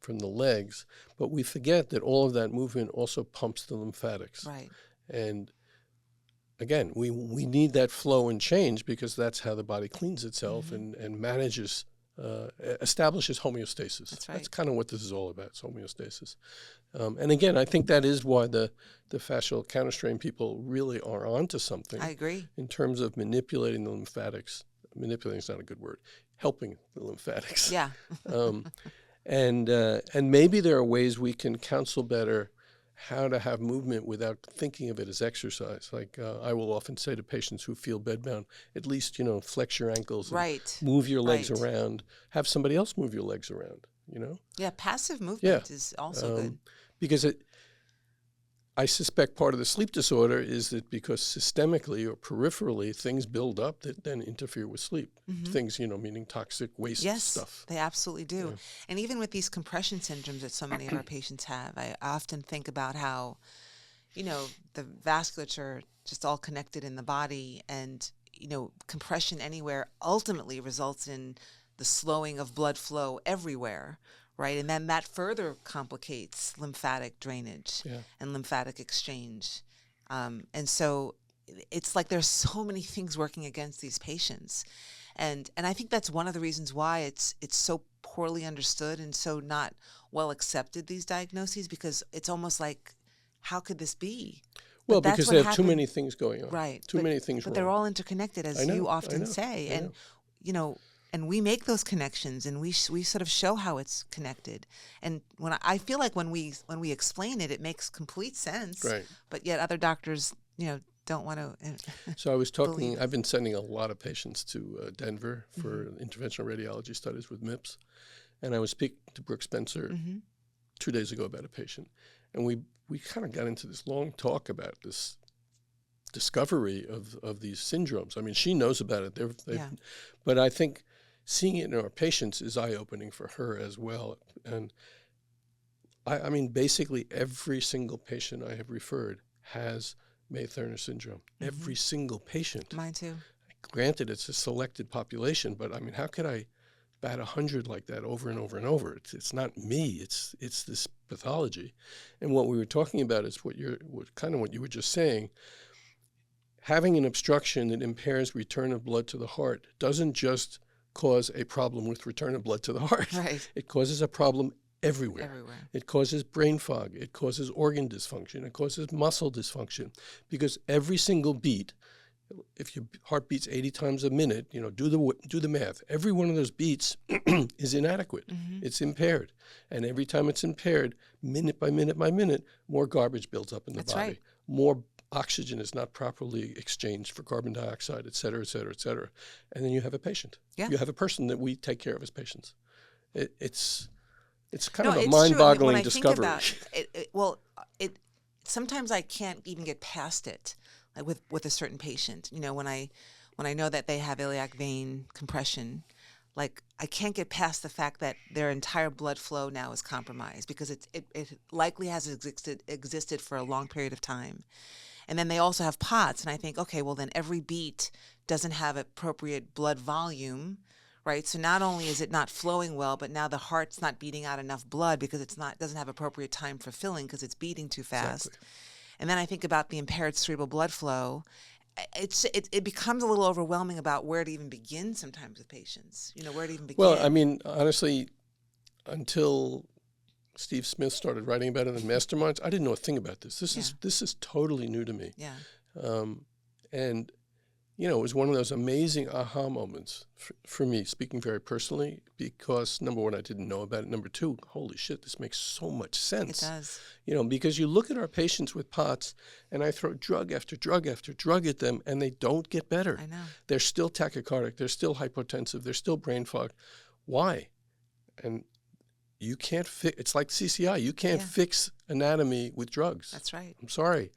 from the legs, but we forget that all of that movement also pumps the lymphatics. Right. And again, we need that flow and change, because that's how the body cleans itself and manages, establishes homeostasis. That's right. That's kind of what this is all about, is homeostasis. And again, I think that is why the fascial counterstrain people really are onto something. I agree. In terms of manipulating the lymphatics. Manipulating is not a good word. Helping the lymphatics. Yeah. And maybe there are ways we can counsel better how to have movement without thinking of it as exercise. Like I will often say to patients who feel bedbound, at least, flex your ankles, and Right. move your legs Right. around, have somebody else move your legs around, Yeah, passive movement is also good. Because I suspect part of the sleep disorder is that because systemically or peripherally things build up that then interfere with sleep. Things, meaning toxic waste Yes, stuff. they absolutely do. Yeah. And even with these compression syndromes that so many of our patients have, I often think about how, the vasculature just all connected in the body, and, compression anywhere ultimately results in the slowing of blood flow everywhere, right? And then that further complicates lymphatic drainage and lymphatic exchange. And so it's like there's so many things working against these patients. And I think that's one of the reasons why it's so poorly understood and so not well accepted, these diagnoses, because it's almost like, how could this be? Well, But that's because what they have too happened. many things going on. Right. Too many things But wrong. they're all interconnected, as you often say. I And, know. and we make those connections, and we sort of show how it's connected. And I feel like when we explain it, it makes complete sense. Right. But yet other doctors, don't want to. So I was talking, believe. I've been sending a lot of patients to Denver for interventional radiology studies with MIPS. And I was speaking to Brooke Spencer 2 days ago about a patient. And we kind of got into this long talk about this discovery of these syndromes. I mean, she knows about it. But I think seeing it in our patients is eye-opening for her as well. And I mean, basically every single patient I have referred has May-Thurner syndrome. Every single patient. Mine too. Granted, it's a selected population, but I mean, how could I bat 100 like that over and over and over? It's not me. It's this pathology. And what we were talking about is what you were just saying. Having an obstruction that impairs return of blood to the heart doesn't just cause a problem with return of blood to the heart. Right. It causes a problem everywhere. It causes brain fog. It causes organ dysfunction. It causes muscle dysfunction. Because every single beat, if your heart beats 80 times a minute, do the math. Every one of those beats is inadequate. It's impaired. And every time it's impaired, minute by minute by minute, more garbage builds up in the body. Right. More oxygen is not properly exchanged for carbon dioxide, et cetera, et cetera, et cetera. And then you have a patient. Yeah. You have a person that we take care of as patients. It's kind No, of a it's true. I mean, when mind-boggling I discovery. think about it, sometimes I can't even get past it, like with a certain patient. You know, when I know that they have iliac vein compression, like I can't get past the fact that their entire blood flow now is compromised because it likely has existed for a long period of time. And then they also have POTS, and I think, okay, well then every beat doesn't have appropriate blood volume, right? So not only is it not flowing well, but now the heart's not beating out enough blood because doesn't have appropriate time for filling because it's beating too fast. Exactly. And then I think about the impaired cerebral blood flow. It becomes a little overwhelming about where to even begin sometimes with patients. You know, where to even begin. Well, I mean, honestly, until Steve Smith started writing about it in Masterminds, I didn't know a thing about this. This is totally new to me. Yeah. And you know, it was one of those amazing aha moments for me, speaking very personally, because number one, I didn't know about it. Number two, holy shit, this makes so much sense. It does. You know, because you look at our patients with POTS, and I throw drug after drug after drug at them, and they don't get better. I know. They're still tachycardic. They're still hypotensive. They're still brain fogged. Why? And you can't fix. It's like CCI. You can't fix anatomy with drugs. That's right. I'm sorry.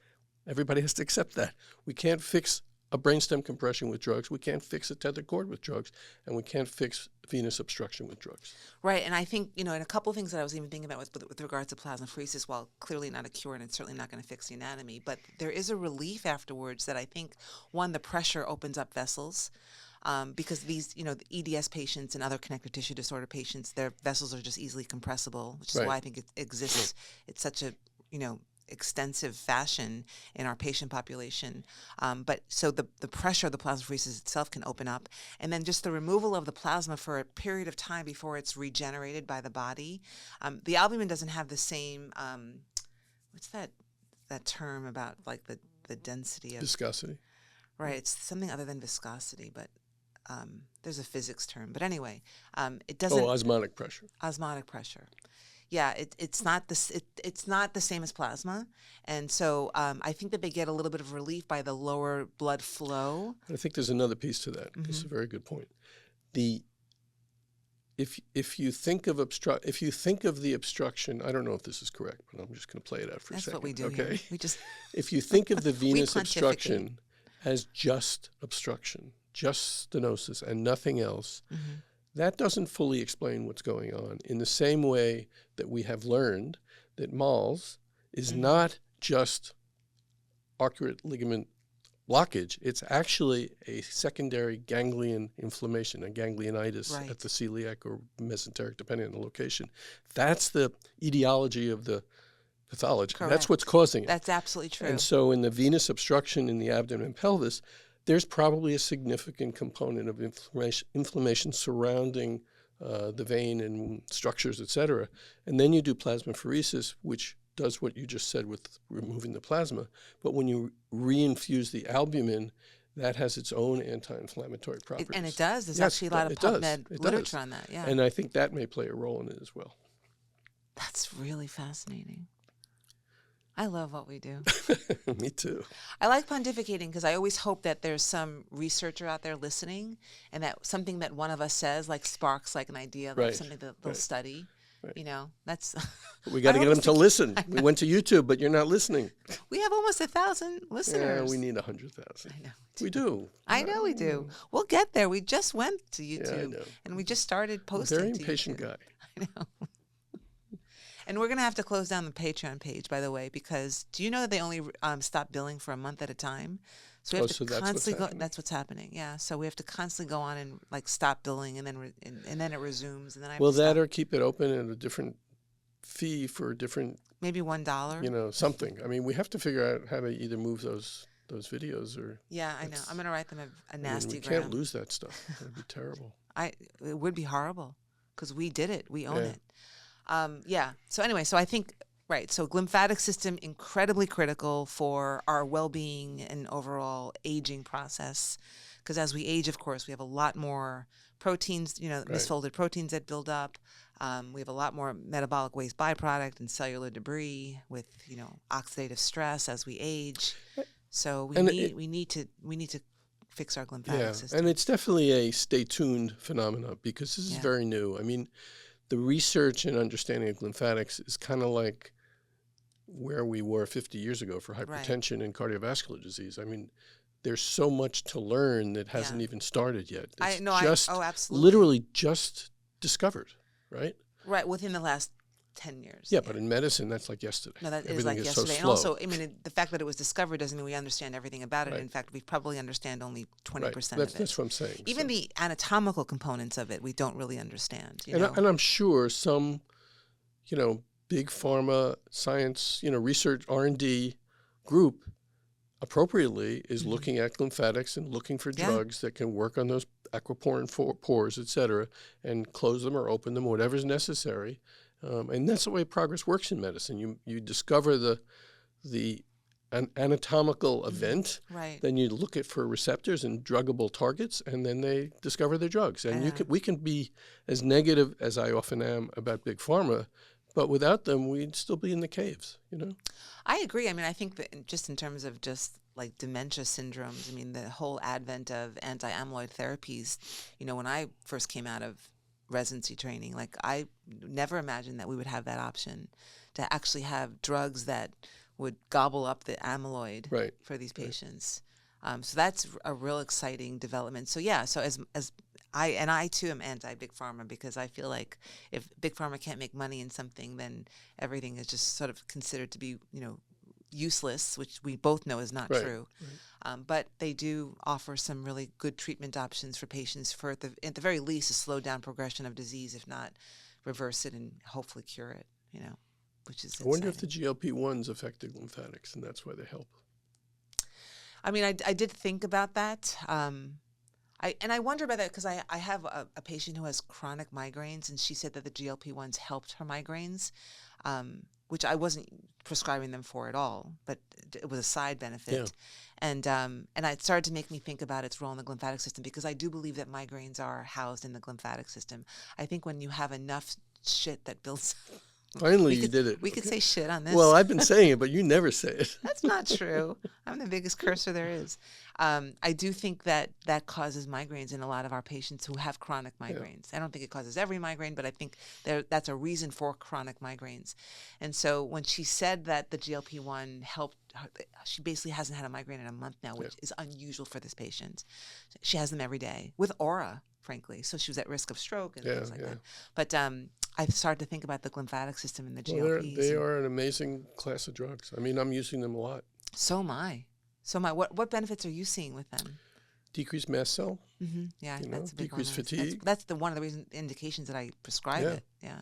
Everybody has to accept that. We can't fix a brainstem compression with drugs. We can't fix a tethered cord with drugs, and we can't fix venous obstruction with drugs. Right, and I think, you know, and a couple of things that I was even thinking about with regards to plasmapheresis, while clearly not a cure and it's certainly not going to fix the anatomy, but there is a relief afterwards that I think, one, the pressure opens up vessels, because these, you know, the EDS patients and other connective tissue disorder patients, their vessels are just easily compressible, which is why I think it exists. It's such a, you know, extensive fashion in our patient population. But so the pressure of the plasmapheresis itself can open up. And then just the removal of the plasma for a period of time before it's regenerated by the body. The albumin doesn't have the same, what's that term about, like the density of... Viscosity. Right. It's something other than viscosity, but there's a physics term. But anyway, it doesn't... Oh, osmotic pressure. Osmotic pressure. Yeah, it's not the same as plasma, and so I think that they get a little bit of relief by the lower blood flow. I think there's another piece to that. This is a very good point. If you think of the obstruction, I don't know if this is correct, but I'm just going to play it out for a second. That's what we do. Okay. Here. We just if you think of the venous obstruction as just obstruction, just stenosis, and nothing else. That doesn't fully explain what's going on, in the same way that we have learned that MALS is not just arcuate ligament blockage. It's actually a secondary ganglion inflammation, a ganglionitis at the celiac or mesenteric, depending on the location. That's the etiology of the pathology. Correct. That's what's causing it. That's absolutely true. And so in the venous obstruction in the abdomen and pelvis, there's probably a significant component of inflammation surrounding the vein and structures, et cetera. And then you do plasmapheresis, which does what you just said with removing the plasma. But when you reinfuse the albumin, that has its own anti-inflammatory properties. And it does. There's actually a lot of PubMed literature on that. Yeah. And I think that may play a role in it as well. That's really fascinating. I love what we do. Me too. I like pontificating because I always hope that there's some researcher out there listening and that something that one of us says like sparks like an idea, like something that they'll study. Right. You know, that's... We got to get them to listen. We went to YouTube, but you're not listening. We have almost 1,000 listeners. Yeah, we need 100,000. I know. We do. I know we do. We'll get there. We just went to YouTube. Yeah, I know. And we just started posting Very to impatient YouTube. guy. I know. And we're going to have to close down the Patreon page, by the way, because do you know that they only stop billing for a month at a time? So we have to constantly that's what's happening. Yeah. So we have to constantly go on and like stop billing and then and then it resumes and then I have to that stop. or keep it open at a different fee for a different, maybe $1. you know, something. I mean, we have to figure out how to either move those videos or... Yeah, I know. I'm going to write them a nasty we can't lose that stuff. That'd be terrible. It would be horrible because we did it. We own it. So anyway, so I think, right, so glymphatic system, incredibly critical for our well-being and overall aging process. Because as we age, of course, we have a lot more proteins, you know, misfolded proteins that build up. We have a lot more metabolic waste byproduct and cellular debris with, you know, oxidative stress as we age. So we And need to fix our lymphatic system. and it's definitely a stay tuned phenomena because this is Yeah. very new. I mean, the research and understanding of lymphatics is kind of like where we were 50 years ago for hypertension and cardiovascular disease. I mean, there's so much to learn that hasn't even started yet. It's absolutely. literally just discovered, right? Right, within the last 10 years. Yeah, but in medicine, that's like yesterday. No, that is Everything like so yesterday. And slow. also, I mean, the fact that it was discovered doesn't mean we understand everything about it. Right. In fact, we probably understand only 20% Right. of it. That's what I'm saying. Even the anatomical components of it, we don't really understand. You and, know? and I'm sure some, big pharma science, research R&D group appropriately is looking at lymphatics and looking for drugs that can work on those aquaporin pores, et cetera, and close them or open them, whatever's necessary. And that's the way progress works in medicine. You discover the anatomical event, right. then you look at for receptors and druggable targets, and then they discover their drugs. And we can be as negative as I often am about big pharma, but without them, we'd still be in the caves, I agree. I mean, I think that just in terms of just like dementia syndromes, I mean, the whole advent of anti-amyloid therapies, when I first came out of residency training, like I never imagined that we would have that option to actually have drugs that would gobble up the amyloid for these patients. So that's a real exciting development. So yeah, so as I too am anti-big pharma because I feel like if big pharma can't make money in something, then everything is just sort of considered to be, useless, which we both know is not true. Right. But they do offer some really good treatment options for patients for at the very least to slow down progression of disease, if not reverse it and hopefully cure it, which is exciting. I wonder if the GLP-1s affected lymphatics and that's why they help. I mean, I did think about that. I wonder about that because I have a patient who has chronic migraines, and she said that the GLP-1s helped her migraines, which I wasn't prescribing them for at all, but it was a side benefit. Yeah. And it started to make me think about its role in the glymphatic system because I do believe that migraines are housed in the glymphatic system. I think when you have enough shit that builds... Finally, you did it. We could say shit on this. Well, I've been saying it, but you never say it. That's not true. I'm the biggest cursor there is. I do think that causes migraines in a lot of our patients who have chronic migraines. I don't think it causes every migraine, but I think that's a reason for chronic migraines. And so when she said that the GLP-1 helped, she basically hasn't had a migraine in a month now, which is unusual for this patient. She has them every day with aura, frankly. So she was at risk of stroke and things like that. But I started to think about the glymphatic system and the GLPs. They are an amazing class of drugs. I mean, I'm using them a lot. So am I. What benefits are you seeing with them? Decreased mast cell. Mm-hmm. Yeah, that's a big decreased one. fatigue. That's one of the indications that I prescribe it. Yeah.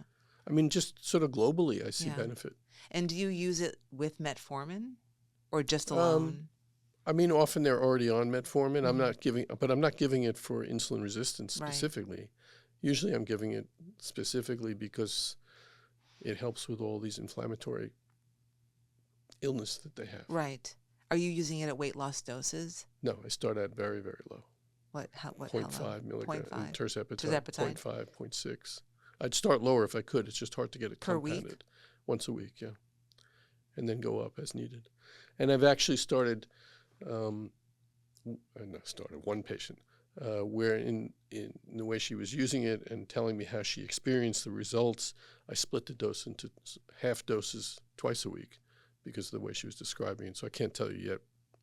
I mean, just sort of globally, I see benefit. And do you use it with metformin, or just alone? I mean, often they're already on metformin. Mm-hmm. I'm not giving it for insulin resistance specifically. Right. Usually, I'm giving it specifically because it helps with all these inflammatory illness that they have. Right. Are you using it at weight loss doses? No, I start at very, very low. What 0.5 milligrams. 0.5. Terzepatide. 0.5, 0.6. I'd start lower if I could. It's just hard to get it compounded. Per week? Once a week, yeah. And then go up as needed. And I've actually started, one patient, where in the way she was using it and telling me how she experienced the results, I split the dose into half doses twice a week because of the way she was describing it. So I can't tell you yet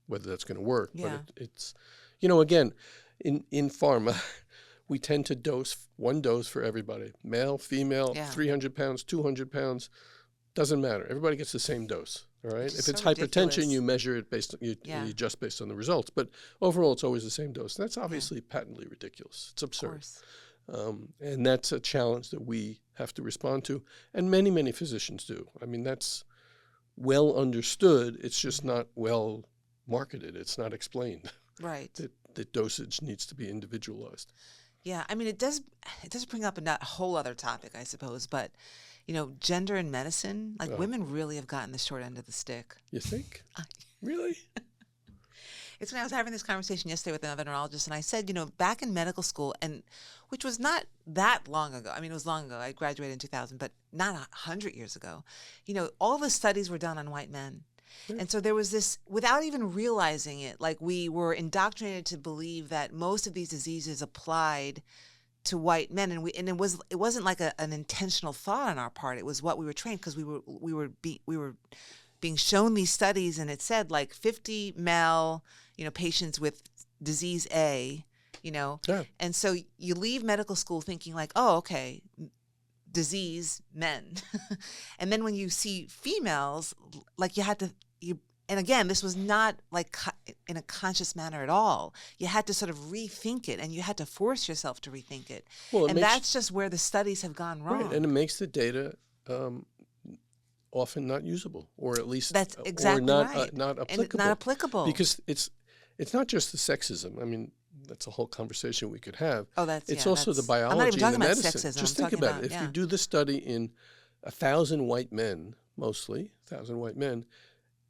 whether that's going to work. Yeah. But it's, again, in pharma, we tend to dose one dose for everybody. Male, female, 300 pounds, 200 pounds, doesn't matter. Everybody gets the same dose. All right. If it's hypertension, you measure it you adjust based on the results. But overall, it's always the same dose. That's obviously patently ridiculous. It's absurd. And that's a challenge that we have to respond to. And many, many physicians do. I mean, that's well understood. It's just not well marketed. It's not explained. Right. that dosage needs to be individualized. Yeah. I mean, it does bring up a whole other topic, I suppose. But gender in medicine, women really have gotten the short end of the stick. You think? Really? It's when I was having this conversation yesterday with another neurologist, and I said, back in medical school, and which was not that long ago. I mean, it was long ago. I graduated in 2000, but not 100 years ago. All the studies were done on white men. Yeah. And so there was this, without even realizing it, like we were indoctrinated to believe that most of these diseases applied to white men, and it wasn't like an intentional thought on our part. It was what we were trained, because we were being shown these studies, and it said like 50 male, patients with disease A, Yeah. and so you leave medical school thinking like, oh, okay, disease men, and then when you see females, like and again, this was not like in a conscious manner at all. You had to sort of rethink it, and you had to force yourself to rethink it. Well, And that's just where the studies have gone wrong. right, and it makes the data often not usable, or at least That's exactly or not right. not And applicable. not applicable. Because it's not just the sexism. I mean, that's a whole conversation we could have. Oh, that's It's yeah, also the that's- biology I'm not even and talking the about medicine. sexism. Just I'm think talking about it. If yeah. you do the study in 1,000 white men, mostly 1,000 white men,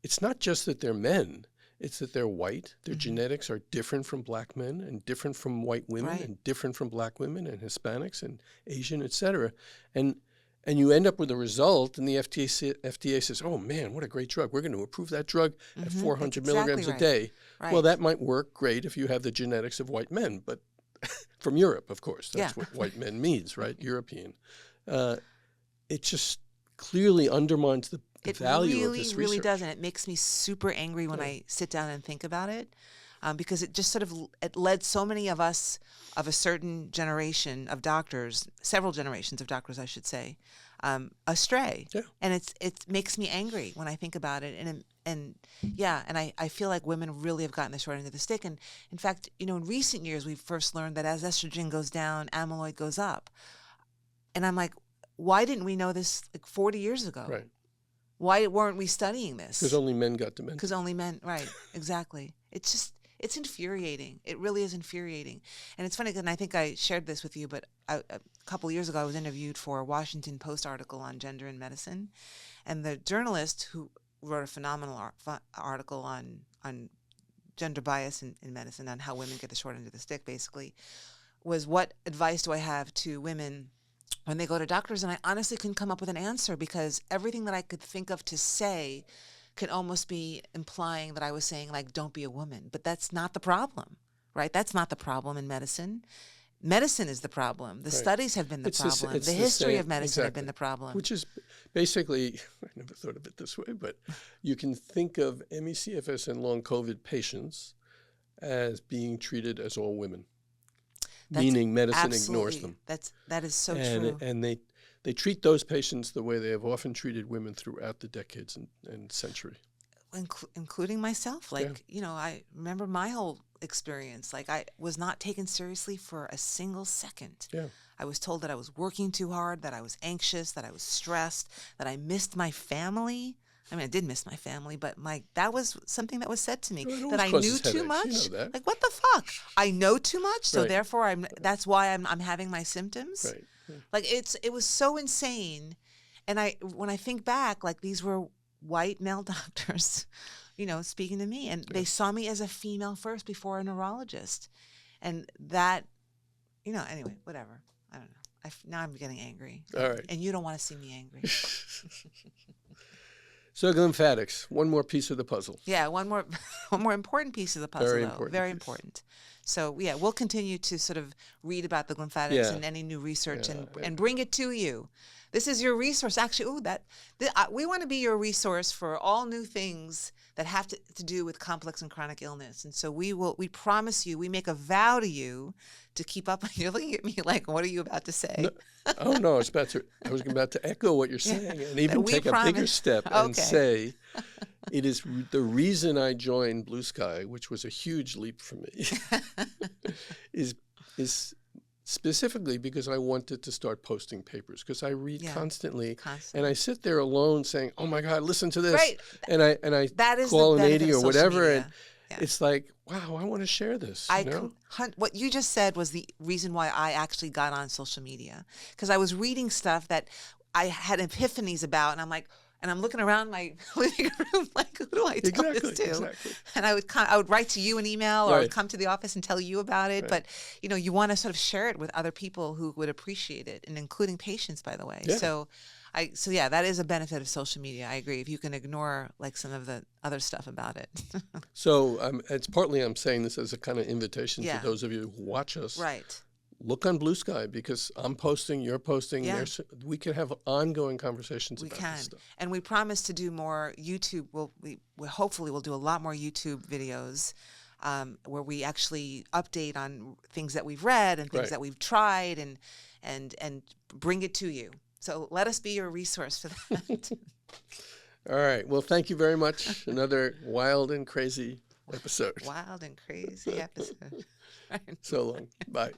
it's not just that they're men. It's that they're white. Their genetics are different from black men, and different from white women, Right. and different from black women and Hispanics and Asian, et cetera. And you end up with a result, and the FDA says, oh, man, what a great drug. We're going to approve that drug at 400 That's milligrams exactly a day. Right. Well, that might work great if you have the genetics of white men, but from Europe, of course. That's what white men means, right? European. It just clearly undermines the value of this research. It really does, and it makes me super angry when I sit down and think about it, because it just sort of it led so many of us of a certain generation of doctors, several generations of doctors, I should say, astray. Yeah. And it makes me angry when I think about it, and I feel like women really have gotten the short end of the stick. And in fact, in recent years, we've first learned that as estrogen goes down, amyloid goes up. And I'm like, why didn't we know this like 40 years ago? Right. Why weren't we studying this? Because only men got dementia. Because only men, right, exactly. It's infuriating. It really is infuriating. And it's funny, because I think I shared this with you, but a couple of years ago, I was interviewed for a Washington Post article on gender in medicine. And the journalist who wrote a phenomenal article on gender bias in medicine, on how women get the short end of the stick, basically, was, what advice do I have to women when they go to doctors? And I honestly couldn't come up with an answer, because everything that I could think of to say could almost be implying that I was saying, like, don't be a woman. But that's not the problem, right? That's not the problem in medicine. Medicine is the problem. The studies have been the problem. The history of medicine have been the problem. Which is basically, I never thought of it this way, but you can think of ME/CFS and long COVID patients as being treated as all women. Meaning medicine ignores them. That is so true. And they treat those patients the way they have often treated women throughout the decades and century. Including myself. Like, I remember my whole experience. Like, I was not taken seriously for a single second. Yeah. I was told that I was working too hard, that I was anxious, that I was stressed, that I missed my family. I mean, I did miss my family, but that was something that was said to me, that I knew too much. You know that. Like, what the fuck? I know too much, so Right. therefore that's why I'm having my symptoms. Right. Yeah. Like, it was so insane. And when I think back, like, these were white male doctors, speaking to me, and they saw me as a female first before a neurologist. And that, anyway, whatever. I don't know. Now I'm getting angry. All right. And you don't want to see me angry. So glymphatics, one more piece of the puzzle. Yeah, one more important piece of the puzzle. Very though. important Very piece. important. So yeah, we'll continue to sort of read about the glymphatics and any new research and bring it to you. This is your resource. Actually, we want to be your resource for all new things that have to do with complex and chronic illness. And so we promise you, we make a vow to you to keep up. You're looking at me like, what are you about to say? No, I was about to echo what you're saying, and even take a bigger step and say, it is the reason I joined Blue Sky, which was a huge leap for me, is specifically because I wanted to start posting papers, because I read constantly, and I sit there alone saying, "Oh my God, listen to this," Right. and I that is call the an benefit 80 of or social whatever, media. and it's like, wow, I want to share this. What you just said was the reason why I actually got on social media, because I was reading stuff that I had epiphanies about, and I'm like, and I'm looking around my living room like, who do I tell this to? Exactly. And I would write to you an email, or I would Right. come to the office and tell you about it. Right. But you want to sort of share it with other people who would appreciate it, and including patients, by the way. Yeah. So So yeah, that is a benefit of social media. I agree. If you can ignore like some of the other stuff about it. So it's partly I'm saying this as a kind of invitation Yeah. to those of you who watch us. Right. Look on Blue Sky, because I'm posting, you're posting. Yeah. We can have ongoing conversations We about can. this stuff. And we promise to do more YouTube. We hopefully we'll do a lot more YouTube videos where we actually update on things that we've read and things Right. that we've tried and bring it to you. So let us be your resource for that. All right. Well, thank you very much. Another wild and crazy episode. Wild and crazy episode. So long. Bye.